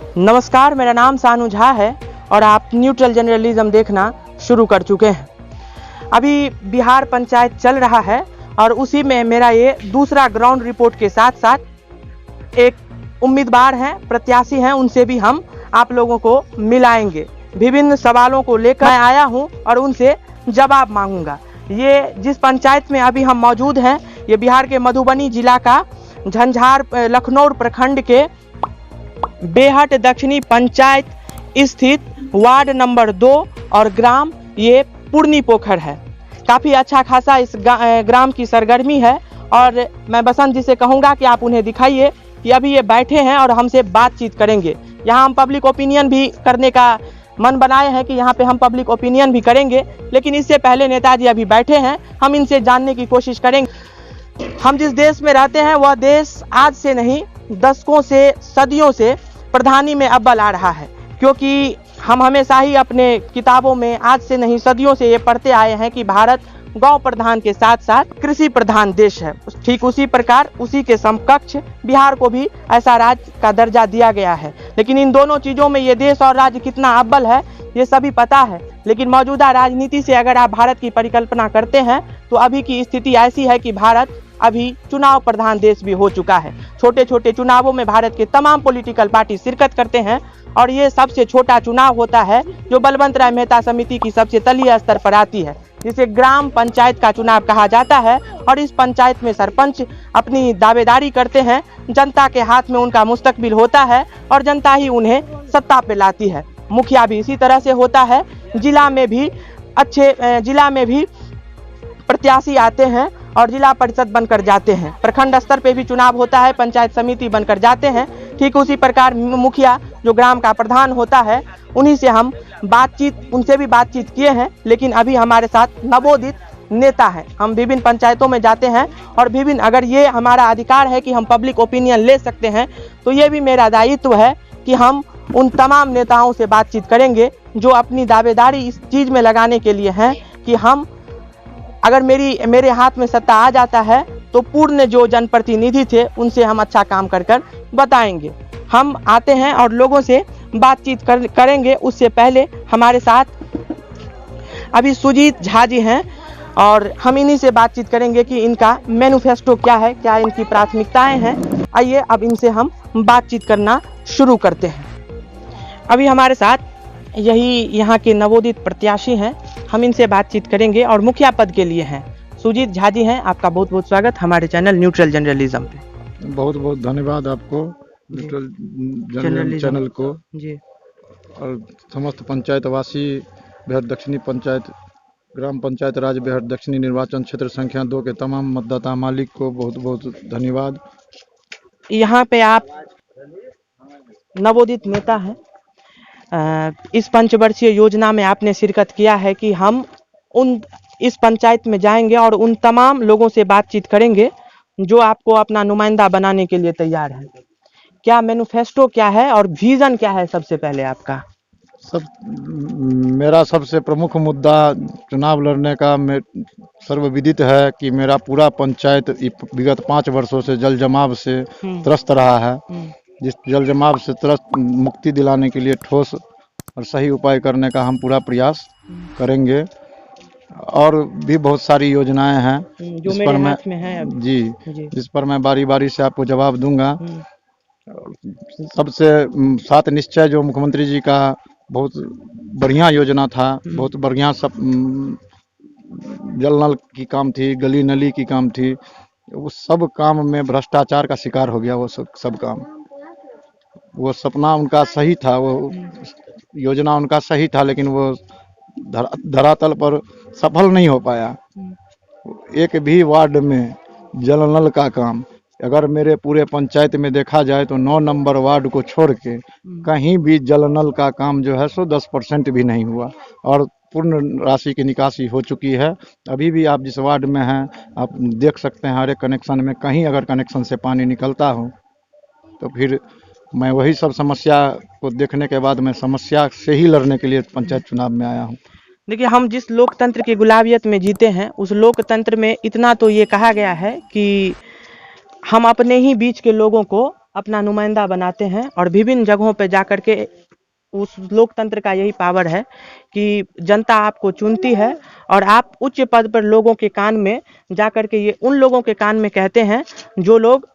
नमस्कार, मेरा नाम सानू झा है और आप न्यूट्रल जर्नलिज्म देखना शुरू कर चुके हैं। अभी बिहार पंचायत चल रहा है और उसी में मेरा ये दूसरा ग्राउंड रिपोर्ट के साथ साथ एक उम्मीदवार हैं, प्रत्याशी हैं, उनसे भी हम आप लोगों को मिलाएंगे। विभिन्न सवालों को लेकर मैं आया हूं और उनसे जवाब मांगूंगा। ये जिस पंचायत में अभी हम मौजूद हैं, ये बिहार के मधुबनी जिला का झंझार लखनऊ प्रखंड के बेहट दक्षिणी पंचायत स्थित वार्ड नंबर 2 और ग्राम ये पूर्णी पोखर है। काफ़ी अच्छा खासा इस ग्राम की सरगर्मी है और मैं बसंत जी से कहूँगा कि आप उन्हें दिखाइए कि अभी ये बैठे हैं और हमसे बातचीत करेंगे। यहाँ हम पब्लिक ओपिनियन भी करने का मन बनाए हैं कि यहाँ पे हम पब्लिक ओपिनियन भी करेंगे, लेकिन इससे पहले नेताजी अभी बैठे हैं, हम इनसे जानने की कोशिश करेंगे। हम जिस देश में रहते हैं वह देश आज से नहीं, दशकों से, सदियों से प्रधानी में अव्वल आ रहा है, क्योंकि हम हमेशा ही अपने किताबों में आज से नहीं सदियों से ये पढ़ते आए हैं कि भारत गौ प्रधान के साथ साथ कृषि प्रधान देश है। ठीक उसी प्रकार उसी के समकक्ष बिहार को भी ऐसा राज्य का दर्जा दिया गया है। लेकिन इन दोनों चीज़ों में ये देश और राज्य कितना अव्वल है ये सभी पता है। लेकिन मौजूदा राजनीति से अगर आप भारत की परिकल्पना करते हैं तो अभी की स्थिति ऐसी है कि भारत अभी चुनाव प्रधान देश भी हो चुका है। छोटे छोटे चुनावों में भारत के तमाम पॉलिटिकल पार्टी शिरकत करते हैं और ये सबसे छोटा चुनाव होता है जो बलवंत राय मेहता समिति की सबसे तलीय स्तर पर आती है, जिसे ग्राम पंचायत का चुनाव कहा जाता है। और इस पंचायत में सरपंच अपनी दावेदारी करते हैं, जनता के हाथ में उनका मुस्तकबिल होता है और जनता ही उन्हें सत्ता पे लाती है। मुखिया भी इसी तरह से होता है। जिला में भी प्रत्याशी आते हैं और जिला परिषद बनकर जाते हैं। प्रखंड स्तर पे भी चुनाव होता है, पंचायत समिति बनकर जाते हैं। ठीक उसी प्रकार मुखिया जो ग्राम का प्रधान होता है, उन्हीं से हम उनसे भी बातचीत किए हैं। लेकिन अभी हमारे साथ नवोदित नेता है। हम विभिन्न पंचायतों में जाते हैं और विभिन्न, अगर ये हमारा अधिकार है कि हम पब्लिक ओपिनियन ले सकते हैं, तो ये भी मेरा दायित्व है कि हम उन तमाम नेताओं से बातचीत करेंगे जो अपनी दावेदारी इस चीज़ में लगाने के लिए हैं कि हम, अगर मेरे हाथ में सत्ता आ जाता है तो पूर्ण जो जनप्रतिनिधि थे उनसे हम अच्छा काम कर बताएंगे। हम आते हैं और लोगों से बातचीत करेंगे। उससे पहले हमारे साथ अभी सुजीत झा जी हैं और हम इन्हीं से बातचीत करेंगे कि इनका मैनिफेस्टो क्या है, क्या इनकी प्राथमिकताएं हैं। आइए अब इनसे हम बातचीत करना शुरू करते हैं। अभी हमारे साथ यही यहाँ के नवोदित प्रत्याशी हैं, हम इनसे बातचीत करेंगे और मुखिया पद के लिए हैं। सुजीत झा जी हैं, आपका बहुत बहुत स्वागत हमारे चैनल न्यूट्रल जर्नलिज्म पे। बहुत बहुत धन्यवाद आपको, न्यूट्रल चैनल को जी, और समस्त पंचायतवासी बेहट दक्षिणी पंचायत ग्राम पंचायत राज बेहट दक्षिणी निर्वाचन क्षेत्र संख्या 2 के तमाम मतदाता मालिक को बहुत बहुत धन्यवाद। यहाँ पे आप नवोदित नेता हैं। इस पंचवर्षीय योजना में आपने शिरकत किया है कि हम इस पंचायत में जाएंगे और उन तमाम लोगों से बातचीत करेंगे जो आपको अपना नुमाइंदा बनाने के लिए तैयार है। क्या मैनिफेस्टो क्या है और विजन क्या है? सबसे पहले आपका मेरा सबसे प्रमुख मुद्दा चुनाव लड़ने का सर्वविदित है कि मेरा पूरा पंचायत विगत 5 वर्षों से जल जमाव से त्रस्त रहा है। जिस जल जमाव से त्रस्त मुक्ति दिलाने के लिए ठोस और सही उपाय करने का हम पूरा प्रयास करेंगे। और भी बहुत सारी योजनाएं हैं जो मेरे हाथ में है जी, जिस पर मैं बारी बारी से आपको जवाब दूंगा। सबसे 7 निश्चय जो मुख्यमंत्री जी का बहुत बढ़िया योजना था, बहुत बढ़िया सब जल नल की काम थी, गली नली की काम थी, वो सब काम में भ्रष्टाचार का शिकार हो गया। वो सब काम, वो सपना उनका सही था, वो योजना उनका सही था, लेकिन वो धरातल पर सफल नहीं हो पाया। एक भी वार्ड में जल नल का काम, अगर मेरे पूरे पंचायत में देखा जाए तो 9 नंबर वार्ड को छोड़ के कहीं भी जल नल का काम जो है सो 10% भी नहीं हुआ और पूर्ण राशि की निकासी हो चुकी है। अभी भी आप जिस वार्ड में हैं आप देख सकते हैं, हर एक कनेक्शन में कहीं अगर कनेक्शन से पानी निकलता हो तो फिर मैं वही सब समस्या को देखने के बाद मैं समस्या से ही लड़ने के लिए पंचायत चुनाव में आया हूँ। देखिए, हम जिस लोकतंत्र की गुलाबियत में जीते हैं उस लोकतंत्र में इतना तो ये कहा गया है कि हम अपने ही बीच के लोगों को अपना नुमाइंदा बनाते हैं और विभिन्न जगहों पे जा कर के उस लोकतंत्र का यही पावर है कि जनता आपको चुनती है और आप उच्च पद पर लोगों के कान में जा कर के ये उन लोगों के कान में कहते हैं जो लोग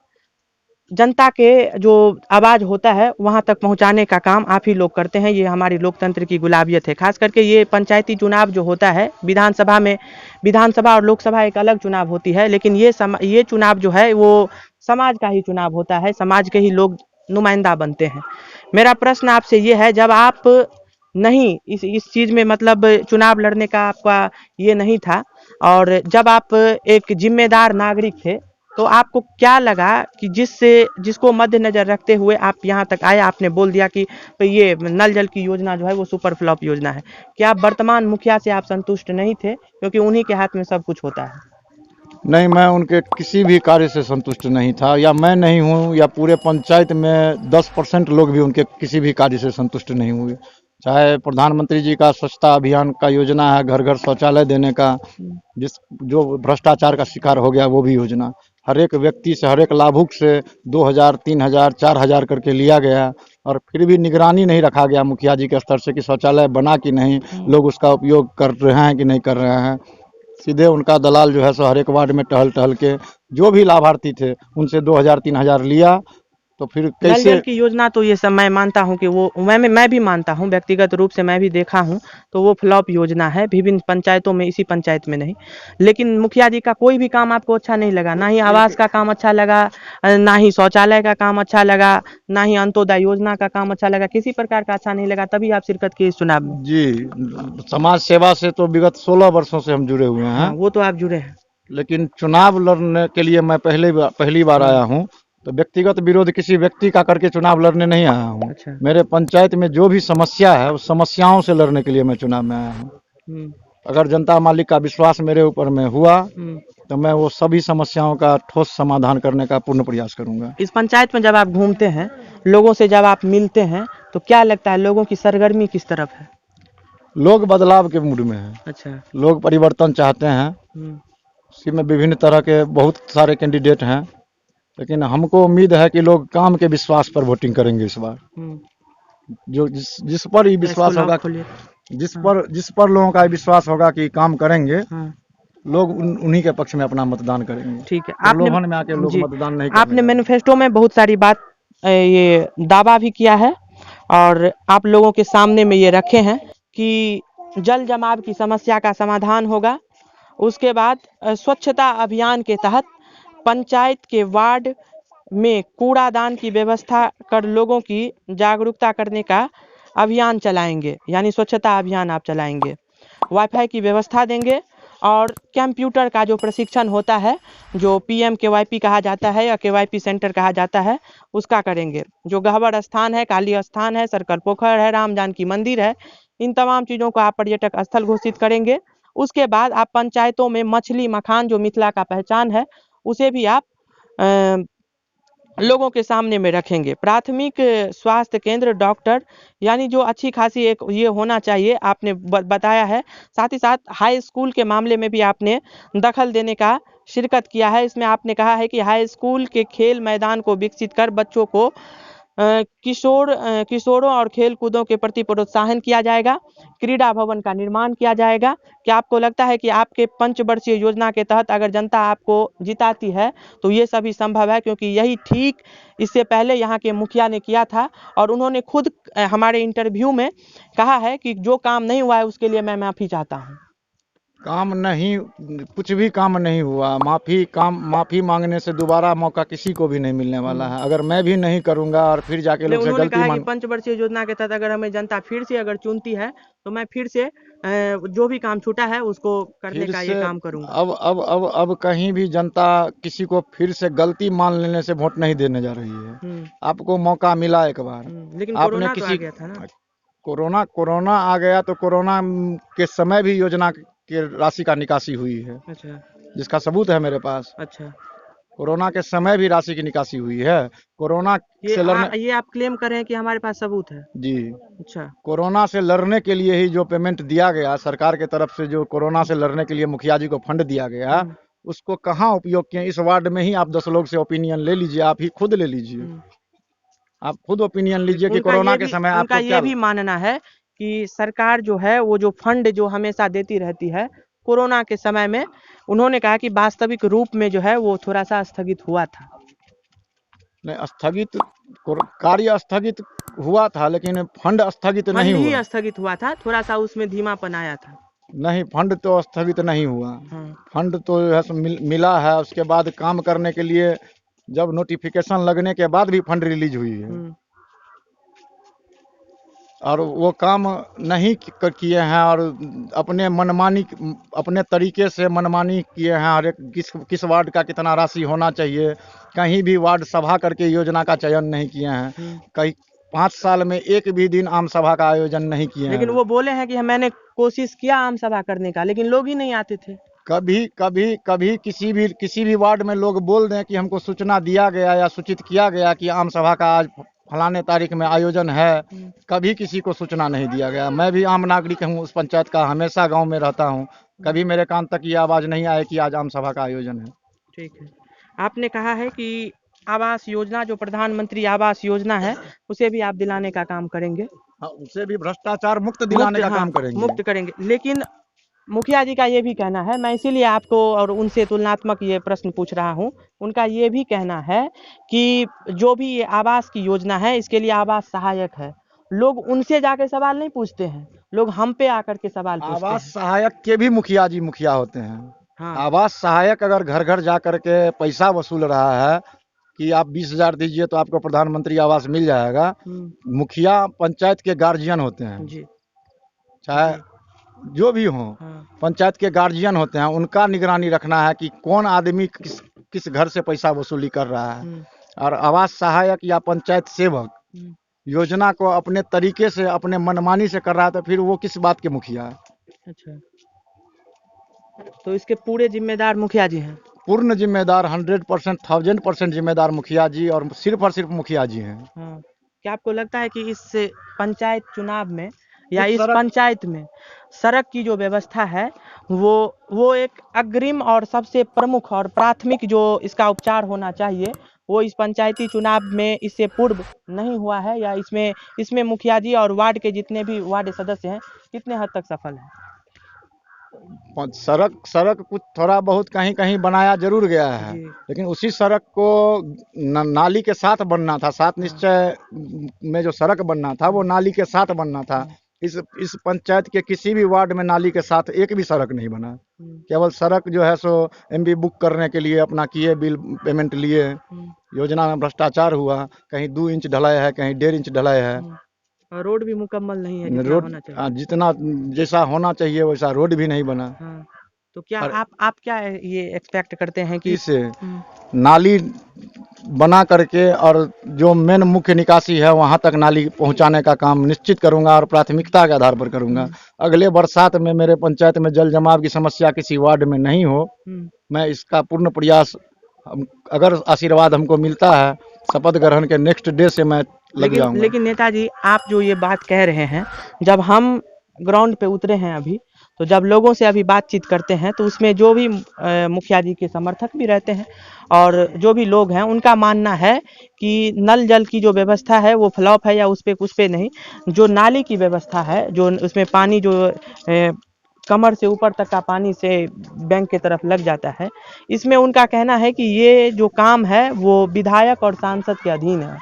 जनता के जो आवाज होता है वहां तक पहुंचाने का काम आप ही लोग करते हैं। ये हमारी लोकतंत्र की गुलाबियत है। खास करके ये पंचायती चुनाव जो होता है विधानसभा में, विधानसभा और लोकसभा एक अलग चुनाव होती है, लेकिन ये चुनाव जो है वो समाज का ही चुनाव होता है, समाज के ही लोग नुमाइंदा बनते हैं। मेरा प्रश्न आपसे ये है, जब आप नहीं इस चीज में मतलब चुनाव लड़ने का आपका ये नहीं था और जब आप एक जिम्मेदार नागरिक थे, तो आपको क्या लगा कि जिसको मद्देनजर रखते हुए आप यहाँ तक आए, आपने बोल दिया कि तो ये नल जल की योजना जो है वो सुपर फ्लॉप योजना है। क्या आप वर्तमान मुखिया से आप संतुष्ट नहीं थे, क्योंकि उन्हीं के हाथ में सब कुछ होता है? नहीं, मैं उनके किसी भी कार्य से संतुष्ट नहीं था, या मैं नहीं हूँ या पूरे पंचायत में 10% लोग भी उनके किसी भी कार्य से संतुष्ट नहीं हुए। चाहे प्रधानमंत्री जी का स्वच्छता अभियान का योजना है, घर घर शौचालय देने का, जो भ्रष्टाचार का शिकार हो गया वो भी योजना, हर एक व्यक्ति से, हर एक लाभुक से 2000, 3000, 4000 करके लिया गया, और फिर भी निगरानी नहीं रखा गया मुखिया जी के स्तर से कि शौचालय बना कि नहीं, लोग उसका उपयोग कर रहे हैं कि नहीं कर रहे हैं। सीधे उनका दलाल जो है सो हर एक वार्ड में टहल टहल के जो भी लाभार्थी थे उनसे 2000, 3000 लिया, तो फिर नल कैसे। जल की योजना तो ये सब मैं मानता हूँ कि वो मैं भी मानता हूँ, व्यक्तिगत रूप से मैं भी देखा हूँ, तो वो फ्लॉप योजना है विभिन्न पंचायतों में, इसी पंचायत में नहीं। लेकिन मुखिया जी का कोई भी काम आपको अच्छा नहीं लगा? ना ही आवास का काम अच्छा लगा, ना ही शौचालय का काम अच्छा लगा, ना ही अंत्योदय योजना का काम अच्छा लगा, किसी प्रकार का अच्छा नहीं लगा, तभी आप शिरकत किए इस चुनाव में? जी, समाज सेवा से तो विगत 16 वर्षों से हम जुड़े हुए हैं। हाँ, वो तो आप जुड़े हैं। लेकिन चुनाव लड़ने के लिए मैं पहली बार आया हूँ, तो व्यक्तिगत विरोध किसी व्यक्ति का करके चुनाव लड़ने नहीं आया हूँ। अच्छा। मेरे पंचायत में जो भी समस्या है उस समस्याओं से लड़ने के लिए मैं चुनाव में आया हूँ। अगर जनता मालिक का विश्वास मेरे ऊपर में हुआ तो मैं वो सभी समस्याओं का ठोस समाधान करने का पूर्ण प्रयास करूंगा। इस पंचायत में जब आप घूमते हैं, लोगों से जब आप मिलते हैं, तो क्या लगता है लोगों की सरगर्मी किस तरफ है? लोग बदलाव के मूड में हैं। अच्छा। लोग परिवर्तन चाहते हैं। इसी में विभिन्न तरह के बहुत सारे कैंडिडेट हैं, लेकिन हमको उम्मीद है कि लोग काम के विश्वास पर वोटिंग करेंगे इस बार। जो जिस पर ही विश्वास होगा, जिस पर लोगों का विश्वास होगा कि काम करेंगे, लोग उन्हीं के पक्ष में अपना मतदान करेंगे। ठीक है। प्रलोभन में आके लोग मतदान नहीं करेंगे। आपने मैनिफेस्टो में बहुत सारी बात ये दावा भी किया है और आप लोगों के सामने में ये रखे हैं कि जल जमाव की समस्या का समाधान होगा। उसके बाद स्वच्छता अभियान के तहत पंचायत के वार्ड में कूड़ादान की व्यवस्था कर लोगों की जागरूकता करने का अभियान चलाएंगे, यानी स्वच्छता अभियान आप चलाएंगे। वाईफाई की व्यवस्था देंगे और कंप्यूटर का जो प्रशिक्षण होता है, जो PMKYP कहा जाता है या KYP सेंटर कहा जाता है, उसका करेंगे। जो गहवर स्थान है, काली स्थान है, सर्कल पोखर है, राम जानकी मंदिर है, इन तमाम चीज़ों को आप पर्यटक स्थल घोषित करेंगे। उसके बाद आप पंचायतों में मछली मखान जो मिथिला का पहचान है, उसे भी आप लोगों के सामने में रखेंगे। प्राथमिक स्वास्थ्य केंद्र, डॉक्टर, यानी जो अच्छी खासी एक ये होना चाहिए, आपने बताया है। साथ ही साथ हाई स्कूल के मामले में भी आपने दखल देने का शिरकत किया है। इसमें आपने कहा है कि हाई स्कूल के खेल मैदान को विकसित कर बच्चों को किशोरों और खेल कूदों के प्रति प्रोत्साहन किया जाएगा। क्रीड़ा भवन का निर्माण किया जाएगा। क्या आपको लगता है कि आपके पंचवर्षीय योजना के तहत अगर जनता आपको जिताती है तो ये सभी संभव है? क्योंकि यही ठीक इससे पहले यहाँ के मुखिया ने किया था और उन्होंने खुद हमारे इंटरव्यू में कहा है कि जो काम नहीं हुआ है उसके लिए मैं माफ़ी चाहता हूँ। काम नहीं, कुछ भी काम नहीं हुआ। माफ़ी मांगने से दोबारा मौका किसी को भी नहीं मिलने वाला है। अगर मैं भी नहीं करूंगा और फिर जाके लोग से गलती मांग, पंचवर्षीय योजना के तहत अगर हमें जनता फिर से अगर चुनती है तो मैं फिर से जो भी काम छूटा है उसको करने का ये काम करूंगा। अब कहीं भी जनता किसी को फिर से गलती मान लेने से वोट नहीं देने जा रही है। आपको मौका मिला एक बार, लेकिन कोरोना तो आ गया था ना। कोरोना आ गया तो कोरोना के समय भी योजना की राशि का निकासी हुई है। अच्छा। जिसका सबूत है मेरे पास। अच्छा। कोरोना के समय भी राशि की निकासी हुई है। कोरोना से लड़ने, ये आप क्लेम कर रहे हैं कि हमारे पास सबूत है? जी। अच्छा। कोरोना से लड़ने के लिए ही जो पेमेंट दिया गया सरकार के तरफ से, जो कोरोना से लड़ने के लिए मुखिया जी को फंड दिया गया, उसको कहाँ उपयोग किए? इस वार्ड में ही आप 10 लोग से ओपिनियन ले लीजिए, आप ही खुद ले लीजिए। आप खुद ओपिनियन लीजिए कि उनका कोरोना ये के भी समय उनका आपको ये क्या भी मानना है कि सरकार जो है वो जो फंड जो हमेशा देती रहती है, कोरोना के समय में उन्होंने कहा कि वास्तविक रूप में जो है वो थोड़ा सा स्थगित हुआ था। नहीं स्थगित कार्य स्थगित हुआ था, लेकिन फंड स्थगित नहीं फंड ही हुआ। स्थगित हुआ था, थोड़ा सा उसमें धीमापन आया था। नहीं, फंड तो स्थगित नहीं हुआ। हाँ। फंड तो जो है सो मिला है, उसके बाद काम करने के लिए जब नोटिफिकेशन लगने के बाद भी फंड रिलीज हुई है, और वो काम नहीं किए हैं, और अपने मनमानी अपने तरीके से मनमानी किए हैं। हर एक किस वार्ड का कितना राशि होना चाहिए, कहीं भी वार्ड सभा करके योजना का चयन नहीं किए हैं। कई 5 साल में एक भी दिन आम सभा का आयोजन नहीं किए लेकिन हैं। वो बोले हैं कि मैंने कोशिश किया आम सभा करने का, लेकिन लोग ही नहीं आते थे। कभी किसी भी वार्ड में लोग बोल दें कि हमको सूचना दिया गया या सूचित किया गया कि आम सभा का आज फलाने तारीख में आयोजन है, कभी किसी को सूचना नहीं दिया गया। मैं भी आम नागरिक हूँ, उस पंचायत का, हमेशा गांव में रहता हूँ, कभी मेरे कान तक ये आवाज़ नहीं आए कि आज आम सभा का आयोजन है। ठीक है। आपने कहा है कि आवास योजना जो प्रधानमंत्री आवास योजना है उसे भी आप दिलाने का काम करेंगे। हाँ, उसे भी भ्रष्टाचार मुक्त दिलाने का काम करेंगे। मुक्त करेंगे। लेकिन मुखिया जी का ये भी कहना है, मैं इसीलिए आपको और उनसे तुलनात्मक ये प्रश्न पूछ रहा हूँ, उनका ये भी कहना है कि जो भी ये आवास की योजना है इसके लिए आवास सहायक है। लोग उनसे जाकर सवाल नहीं पूछते हैं, लोग हम पे आकर के सवाल पूछते हैं। आवास सहायक के भी मुखिया जी मुखिया होते हैं। हाँ। आवास सहायक अगर घर घर जा करके पैसा वसूल रहा है कि आप 20,000 दीजिए तो आपको प्रधानमंत्री आवास मिल जाएगा, मुखिया पंचायत के गार्जियन होते हैं जी। चाहे जो भी हो, पंचायत के गार्जियन होते हैं। उनका निगरानी रखना है कि कौन आदमी किस घर से पैसा वसूली कर रहा है। और आवास सहायक या पंचायत सेवक योजना को अपने तरीके से अपने मनमानी से कर रहा है, तो फिर वो किस बात के मुखिया है? अच्छा, तो इसके पूरे जिम्मेदार मुखिया जी हैं। पूर्ण जिम्मेदार 100%, 1000% जिम्मेदार मुखिया जी और सिर्फ मुखिया जी हैं। हाँ। क्या आपको लगता है कि इस पंचायत चुनाव में या इस पंचायत में सड़क की जो व्यवस्था है वो एक अग्रिम और सबसे प्रमुख और प्राथमिक जो इसका उपचार होना चाहिए वो इस पंचायती चुनाव में इससे पूर्व नहीं हुआ है, या इसमें मुखिया जी और वार्ड के जितने भी वार्ड सदस्य हैं कितने हद तक सफल हैं? सड़क कुछ थोड़ा बहुत कहीं कहीं बनाया जरूर गया है, लेकिन उसी सड़क को नाली के साथ बनना था। 7 निश्चय में जो सड़क बनना था वो नाली के साथ बनना था। इस पंचायत के किसी भी वार्ड में नाली के साथ एक भी सड़क नहीं बना। केवल सड़क जो है सो एमबी बुक करने के लिए अपना किए, बिल पेमेंट लिए। योजना में भ्रष्टाचार हुआ, कहीं 2 इंच ढलाई है, कहीं 1.5 इंच ढलाई है। रोड भी मुकम्मल नहीं है जितना जैसा होना चाहिए वैसा रोड भी नहीं बना। तो क्या आप क्या ये एक्सपेक्ट करते हैं कि इसे नाली बना करके और जो मेन मुख्य निकासी है वहां तक नाली पहुंचाने का काम निश्चित करूंगा और प्राथमिकता के आधार पर करूंगा। अगले बरसात में मेरे पंचायत में जल जमाव की समस्या किसी वार्ड में नहीं हो, मैं इसका पूर्ण प्रयास, अगर आशीर्वाद हमको मिलता है शपथ ग्रहण के नेक्स्ट डे से मैं लग जाऊंगा। लेकिन नेताजी आप जो ये बात कह रहे हैं, जब हम ग्राउंड पे उतरे हैं अभी, तो जब लोगों से अभी बातचीत करते हैं तो उसमें जो भी मुखिया जी के समर्थक भी रहते हैं और जो भी लोग हैं उनका मानना है कि नल जल की जो व्यवस्था है वो फ्लॉप है, या उस पे नहीं, जो नाली की व्यवस्था है, जो उसमें पानी जो कमर से ऊपर तक का पानी से बैंक की तरफ लग जाता है, इसमें उनका कहना है कि ये जो काम है वो विधायक और सांसद के अधीन है।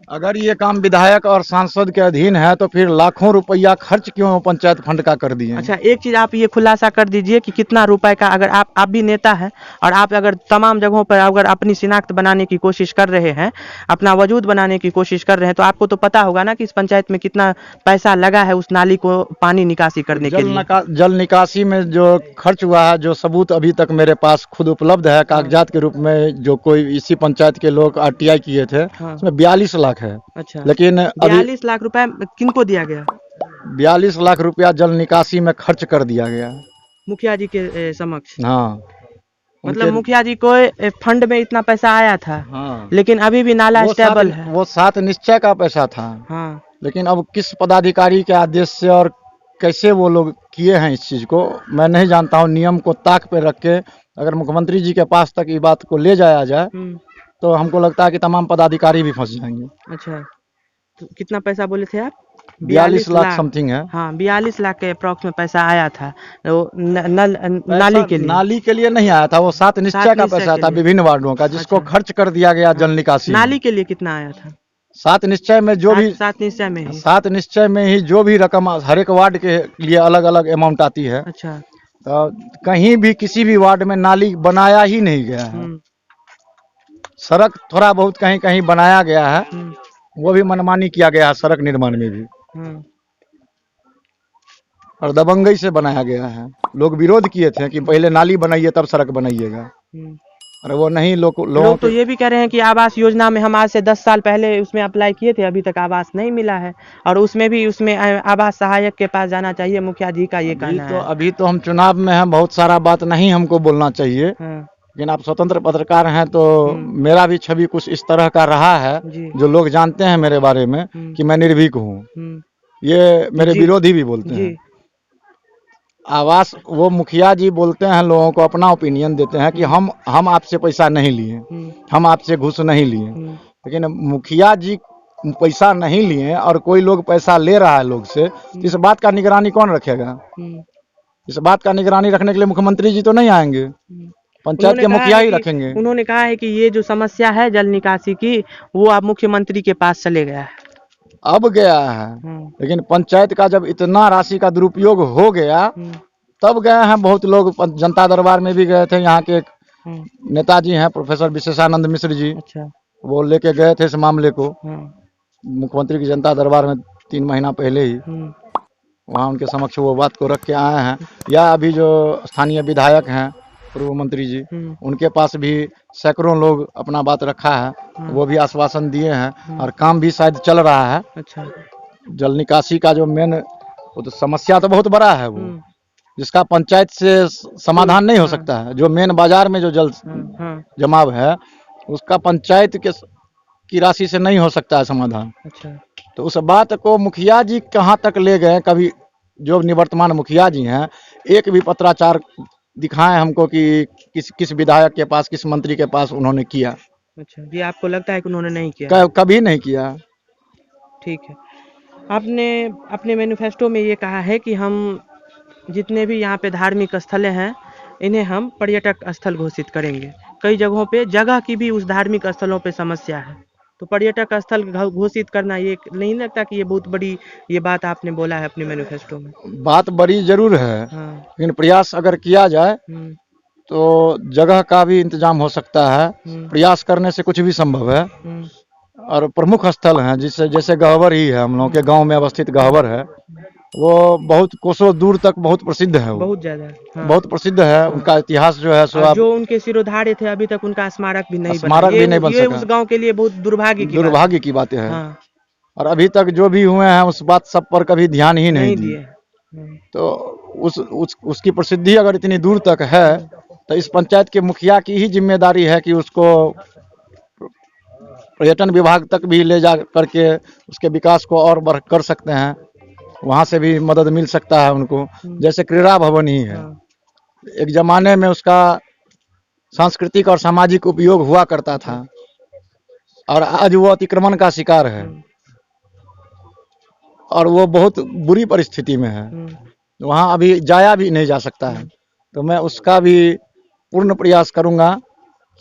अगर ये काम विधायक और सांसद के अधीन है तो फिर लाखों रुपया खर्च क्यों पंचायत फंड का कर दिए? अच्छा, एक चीज आप ये खुलासा कर दीजिए कि कितना रुपए का, अगर आप भी नेता हैं और आप अगर तमाम जगहों पर अगर अपनी शिनाख्त बनाने की कोशिश कर रहे हैं, अपना वजूद बनाने की कोशिश कर रहे हैं, तो आपको तो पता होगा ना कि इस पंचायत में कितना पैसा लगा है उस नाली को पानी निकासी करने के लिए। जल निकासी में जो खर्च हुआ है, जो सबूत अभी तक मेरे पास खुद उपलब्ध है कागजात के रूप में, जो कोई इसी पंचायत के लोग RTI किए थे, उसमें 42 लाख है। अच्छा, लेकिन 42 लाख रुपए किनको दिया गया? 42 लाख रुपया जल निकासी में खर्च कर दिया गया मुखिया जी के समक्ष। हाँ, मतलब मुखिया जी को फंड में इतना पैसा आया था। हाँ, लेकिन अभी भी नाला स्टेबल है। वो 7 निश्चय का पैसा था। हाँ। लेकिन अब किस पदाधिकारी के आदेश से और कैसे वो लोग किए हैं इस चीज को मैं नहीं जानता हूँ। नियम को ताक पे रख के अगर मुख्यमंत्री जी के पास तक ये बात को ले जाया जाए तो हमको लगता है कि तमाम पदाधिकारी भी फंस जाएंगे। अच्छा, तो कितना पैसा बोले थे आप? 42 लाख समथिंग है। हाँ, 42 लाख के अप्रॉक्स में पैसा आया था। वो नाली के लिए, नाली के लिए नहीं आया था, वो 7 निश्चय का पैसा था विभिन्न वार्डों का, जिसको अच्छा। खर्च कर दिया गया जल निकासी। नाली के लिए कितना आया था? 7 निश्चय में जो भी 7 निश्चय में ही। 7 निश्चय में ही जो भी रकम हर एक वार्ड के लिए अलग अलग अमाउंट आती है। अच्छा। तो कहीं भी किसी भी वार्ड में नाली बनाया ही नहीं गया है। सड़क थोड़ा बहुत कहीं कहीं बनाया गया है, वो भी मनमानी किया गया है सड़क निर्माण में भी, और दबंगई से बनाया गया है। लोग विरोध किए थे कि पहले नाली बनाइए तब सड़क बनाइएगा, और वो नहीं। लोग तो ये भी कह रहे हैं कि आवास योजना में हम आज से 10 साल पहले उसमें अप्लाई किए थे, अभी तक आवास नहीं मिला है, और उसमें आवास सहायक के पास जाना चाहिए, मुखिया जी का ये कहना है। अभी तो हम चुनाव में हैं, बहुत सारा बात नहीं हमको बोलना चाहिए, लेकिन आप स्वतंत्र पत्रकार हैं तो मेरा भी छवि कुछ इस तरह का रहा है, जो लोग जानते हैं मेरे बारे में कि मैं निर्भीक हूँ। ये मेरे विरोधी भी बोलते हैं। आवास वो मुखिया जी बोलते हैं, लोगों को अपना ओपिनियन देते हैं कि हम आपसे पैसा नहीं लिए, हम आपसे घूस नहीं लिए, लेकिन मुखिया जी पैसा नहीं लिए और कोई लोग पैसा ले रहा है लोग से, इस बात का निगरानी कौन रखेगा? इस बात का निगरानी रखने के लिए मुख्यमंत्री जी तो नहीं आएंगे, पंचायत के मुखिया ही रखेंगे। उन्होंने कहा है कि ये जो समस्या है जल निकासी की, वो अब मुख्यमंत्री के पास चले गया है। अब गया है, लेकिन पंचायत का जब इतना राशि का दुरुपयोग हो गया तब गए हैं बहुत लोग। जनता दरबार में भी गए थे, यहाँ के एक नेताजी हैं प्रोफेसर विशेषानंद मिश्र जी। अच्छा। वो लेके गए थे इस मामले को मुख्यमंत्री की जनता दरबार में 3 महीना पहले ही, वहाँ उनके समक्ष वो बात को रख के आए हैं। या अभी जो स्थानीय विधायक हैं पूर्व मंत्री जी, उनके पास भी सैकड़ों लोग अपना बात रखा है, वो भी आश्वासन दिए हैं और काम भी शायद चल रहा है। अच्छा। जल निकासी का जो मेन वो तो समस्या तो बहुत बड़ा है, वो जिसका पंचायत से समाधान नहीं हो सकता है। जो मेन बाजार में जो जल जमाव है उसका पंचायत की राशि से नहीं हो सकता है समाधान। अच्छा। तो उस बात को मुखिया जी कहाँ तक ले गए, कभी जो निवर्तमान मुखिया जी हैं एक भी पत्राचार दिखाएं हमको कि किस विधायक के पास, किस मंत्री के पास उन्होंने किया। अच्छा, ये आपको लगता है कि उन्होंने नहीं किया? कभी नहीं किया। ठीक है। आपने अपने मैनिफेस्टो में ये कहा है कि हम जितने भी यहाँ पे धार्मिक स्थलें हैं इन्हें हम पर्यटक स्थल घोषित करेंगे। कई जगहों पे जगह की भी उस धार्मिक स्थलों पे समस्या है, तो पर्यटक स्थल घोषित करना ये नहीं लगता कि ये बहुत बड़ी ये बात आपने बोला है अपने मैनिफेस्टो में? बात बड़ी जरूर है, लेकिन प्रयास अगर किया जाए तो जगह का भी इंतजाम हो सकता है। प्रयास करने से कुछ भी संभव है। और प्रमुख स्थल हैं जैसे गहवर ही है, हम लोगों के गांव में अवस्थित गहवर है, वो बहुत कोसों दूर तक बहुत प्रसिद्ध है, बहुत ज्यादा बहुत प्रसिद्ध है। उनका इतिहास जो है सो जो उनके सिरोधार्य थे अभी तक उनका स्मारक भी नहीं बन सका। उस गांव के लिए बहुत दुर्भाग्य की बातें हैं। और अभी तक जो भी हुए हैं उस बात सब पर कभी ध्यान ही नहीं दिए। तो उसकी प्रसिद्धि अगर इतनी दूर तक है तो इस पंचायत के मुखिया की ही जिम्मेदारी है कि उसको पर्यटन विभाग तक भी ले जा करके उसके विकास को और बढ़ कर सकते हैं, वहाँ से भी मदद मिल सकता है उनको। जैसे क्रीड़ा भवन ही है, एक जमाने में उसका सांस्कृतिक और सामाजिक उपयोग हुआ करता था और आज वो अतिक्रमण का शिकार है और वो बहुत बुरी परिस्थिति में है, वहाँ अभी जाया भी नहीं जा सकता है। तो मैं उसका भी पूर्ण प्रयास करूँगा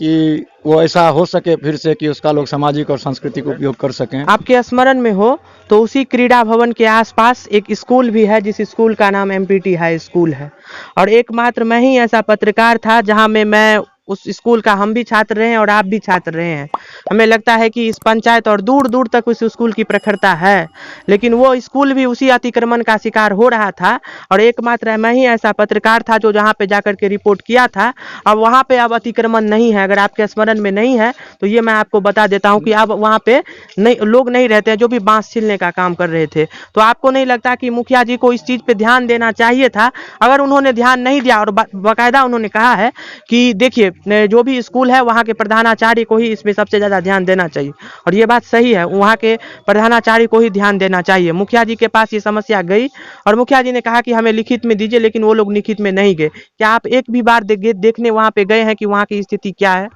कि वो ऐसा हो सके फिर से कि उसका लोग सामाजिक और सांस्कृतिक उपयोग कर सकें। आपके स्मरण में हो तो उसी क्रीड़ा भवन के आसपास एक स्कूल भी है, जिस स्कूल का नाम MPT हाई स्कूल है, और एकमात्र मैं ही ऐसा पत्रकार था जहां में मैं उस स्कूल का, हम भी छात्र रहे हैं और आप भी छात्र रहे हैं। हमें लगता है कि इस पंचायत और दूर दूर तक उस स्कूल की प्रखरता है, लेकिन वो स्कूल भी उसी अतिक्रमण का शिकार हो रहा था और एकमात्र मैं ही ऐसा पत्रकार था जो जहाँ पे जाकर के रिपोर्ट किया था। अब वहाँ पे अब अतिक्रमण नहीं है, अगर आपके स्मरण में नहीं है तो ये मैं आपको बता देता हूँ कि अब वहाँ पे लोग नहीं रहते हैं जो भी बांस छीलने का काम कर रहे थे। तो आपको नहीं लगता कि मुखिया जी को इस चीज़ पे ध्यान देना चाहिए था? अगर उन्होंने ध्यान नहीं दिया और बाकायदा उन्होंने कहा है कि देखिए जो भी स्कूल है वहाँ के प्रधानाचार्य को ही इसमें सबसे ज़्यादा ध्यान देना चाहिए, और ये बात सही है, वहाँ के प्रधानाचार्य को ही ध्यान देना चाहिए। मुखिया जी के पास ये समस्या गई और मुखिया जी ने कहा कि हमें लिखित में दीजिए, लेकिन वो लोग लिखित में नहीं गए। क्या आप एक भी बार देखने वहाँ पे गए हैं कि वहाँ की स्थिति क्या है?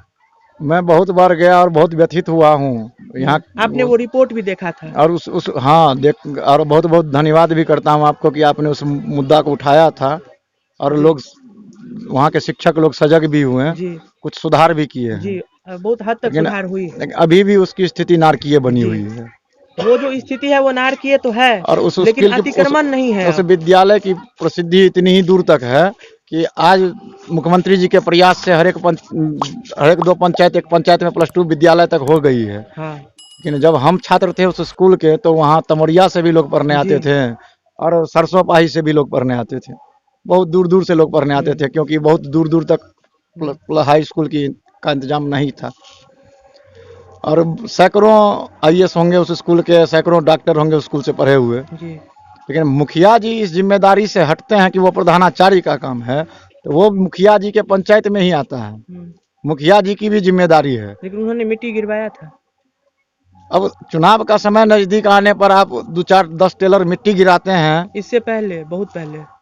मैं बहुत बार गया और बहुत व्यथित हुआ हूँ यहाँ। आपने वो रिपोर्ट भी देखा था? और उस हाँ देख, और बहुत बहुत धन्यवाद भी करता हूँ आपको कि आपने उस मुद्दा को उठाया था और लोग वहाँ के शिक्षक लोग सजग भी हुए हैं, जी कुछ सुधार भी किए हैं। जी, बहुत हद तक लेकिन सुधार हुई है। लेकिन अभी भी उसकी स्थिति नारकीय बनी जी। हुई है वो जो स्थिति है वो नारकीय तो है, और उस लेकिन स्किल की अतिक्रमण नहीं है। उस विद्यालय की प्रसिद्धि इतनी ही दूर तक है कि आज मुख्यमंत्री जी के प्रयास से हर एक 2 पंचायत, एक पंचायत में +2 विद्यालय तक हो गई है। हाँ लेकिन जब हम छात्र थे उस स्कूल के तो वहाँ तमोरिया से भी लोग पढ़ने आते जी। थे और सरसोपाही से भी लोग पढ़ने आते थे। बहुत दूर दूर से लोग पढ़ने आते थे क्योंकि बहुत दूर दूर तक हाई स्कूल का इंतजाम नहीं था। और सैकड़ों IAS होंगे उस स्कूल के, सैकड़ों डॉक्टर होंगे उस स्कूल से पढ़े हुए। जी लेकिन मुखिया जी इस जिम्मेदारी से हटते हैं कि वो प्रधानाचार्य का काम है, तो वो मुखिया जी के पंचायत में ही आता है। मुखिया जी की भी जिम्मेदारी है। लेकिन उन्होंने मिट्टी गिरवाया था। अब चुनाव का समय नजदीक आने पर आप 2, 4, 10 टेलर मिट्टी गिराते हैं। इससे पहले, बहुत पहले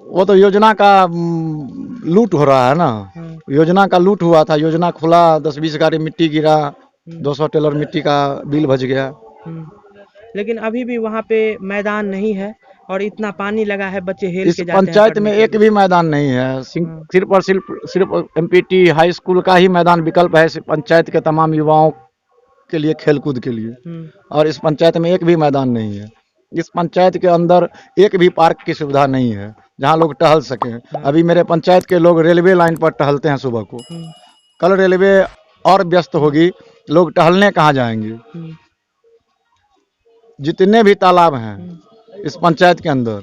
वो तो योजना का लूट हो रहा है ना। योजना का लूट हुआ था, योजना खुला, 10-20 गाड़ी मिट्टी गिरा, 200 टेलर मिट्टी का बिल बच गया। लेकिन अभी भी वहाँ पे मैदान नहीं है और इतना पानी लगा है, बच्चे हेल इस के जाते हैं पंचायत में पढ़ने के एक लिए। भी मैदान नहीं है। सिर्फ और सिर्फ MPT हाई स्कूल का ही मैदान विकल्प है इस पंचायत के तमाम युवाओं के लिए, खेलकूद के लिए। और इस पंचायत में एक भी मैदान नहीं है। इस पंचायत के अंदर एक भी पार्क की सुविधा नहीं है जहां लोग टहल सकें। अभी मेरे पंचायत के लोग रेलवे लाइन पर टहलते हैं सुबह को। कल रेलवे और व्यस्त होगी, लोग टहलने कहाँ जाएंगे। जितने भी तालाब हैं इस पंचायत के अंदर,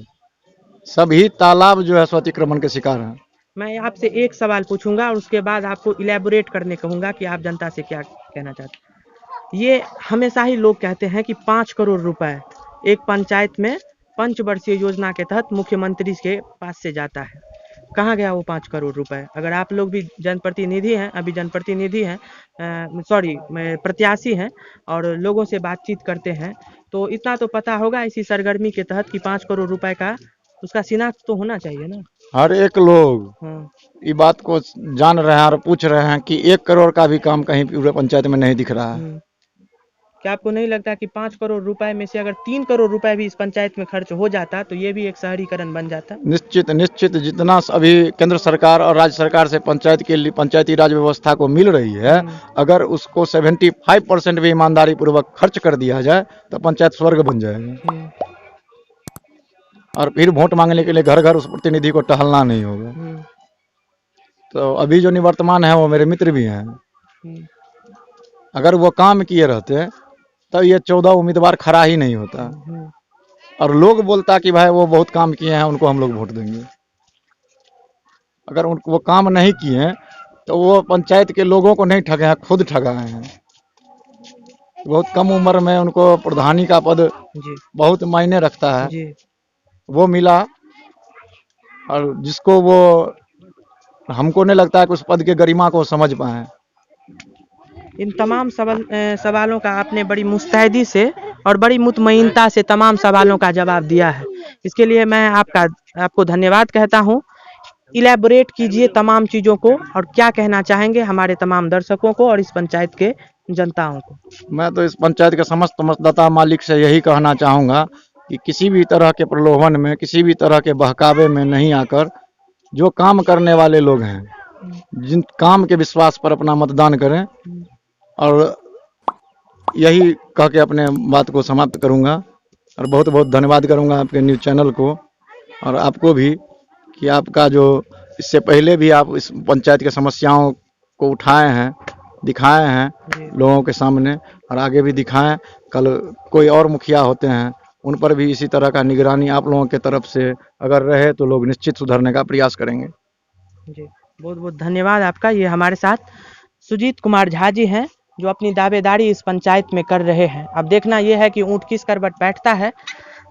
सभी तालाब जो है सो अतिक्रमण के शिकार हैं। मैं आपसे एक सवाल पूछूंगा और उसके बाद आपको इलेबोरेट करने कहूंगा कि आप जनता से क्या कहना चाहते हैं। ये हमेशा ही लोग कहते हैं कि 5 करोड़ रुपए एक पंचायत में पंचवर्षीय योजना के तहत मुख्यमंत्री के पास से जाता है। कहाँ गया वो 5 करोड़ रुपए? अगर आप लोग भी जनप्रतिनिधि हैं, अभी जनप्रतिनिधि हैं, प्रत्याशी हैं और लोगों से बातचीत करते हैं, तो इतना तो पता होगा इसी सरगर्मी के तहत कि 5 करोड़ रुपए का उसका शिनाख्त तो होना चाहिए ना। हर एक लोग ये बात को जान रहे हैं और पूछ रहे हैं कि 1 करोड़ का भी काम कहीं पूरे पंचायत में नहीं दिख रहा है। क्या आपको नहीं लगता कि 5 करोड़ रुपए में से अगर 3 करोड़ रुपए भी इस पंचायत में खर्च हो जाता तो ये भी एक शहरीकरण बन जाता? निश्चित निश्चित। जितना अभी केंद्र सरकार और राज्य सरकार से पंचायत के लिए पंचायती राज व्यवस्था को मिल रही है, अगर उसको 75% भी ईमानदारी पूर्वक खर्च कर दिया जाए तो पंचायत स्वर्ग बन जाएगा। और फिर वोट मांगने के लिए घर घर उस प्रतिनिधि को टहलना नहीं होगा। तो अभी जो निवर्तमान है वो मेरे मित्र भी हैं। अगर वो काम किए रहते तो ये 14 उम्मीदवार खड़ा ही नहीं होता। और लोग बोलता कि भाई वो बहुत काम किए हैं, उनको हम लोग वोट देंगे। अगर वो काम नहीं किए तो वो पंचायत के लोगों को नहीं ठगे हैं, खुद ठगाए हैं। बहुत कम उम्र में उनको प्रधानी का पद बहुत मायने रखता है, वो मिला। और जिसको वो, हमको नहीं लगता है कि उस पद के गरिमा को समझ पाए। इन तमाम सवालों का आपने बड़ी मुस्तैदी से और बड़ी मुतमईनता से तमाम सवालों का जवाब दिया है। इसके लिए मैं आपको धन्यवाद कहता हूँ। इलेबोरेट कीजिए तमाम चीज़ों को और क्या कहना चाहेंगे हमारे तमाम दर्शकों को और इस पंचायत के जनताओं को? मैं तो इस पंचायत के समस्त मतदाता मालिक से यही कहना चाहूँगा कि किसी भी तरह के प्रलोभन में, किसी भी तरह के बहकावे में नहीं आकर, जो काम करने वाले लोग हैं, जिन काम के विश्वास पर अपना मतदान करें। और यही कह के अपने बात को समाप्त करूंगा और बहुत बहुत धन्यवाद करूंगा आपके न्यूज़ चैनल को और आपको भी कि आपका जो इससे पहले भी आप इस पंचायत की समस्याओं को उठाए हैं, दिखाए हैं लोगों के सामने और आगे भी दिखाएं। कल कोई और मुखिया होते हैं, उन पर भी इसी तरह का निगरानी आप लोगों के तरफ से अगर रहे तो लोग निश्चित सुधरने का प्रयास करेंगे। जी, बहुत बहुत धन्यवाद आपका। ये हमारे साथ सुजीत कुमार झा जी हैं जो अपनी दावेदारी इस पंचायत में कर रहे हैं। अब देखना यह है कि ऊँट किस करवट बैठता है।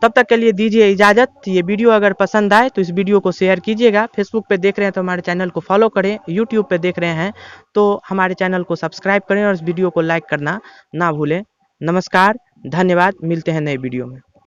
तब तक के लिए दीजिए इजाज़त। ये वीडियो अगर पसंद आए तो इस वीडियो को शेयर कीजिएगा। फेसबुक पे देख रहे हैं तो हमारे चैनल को फॉलो करें, यूट्यूब पे देख रहे हैं तो हमारे चैनल को सब्सक्राइब करें और इस वीडियो को लाइक करना ना भूलें। नमस्कार, धन्यवाद, मिलते हैं नए वीडियो में।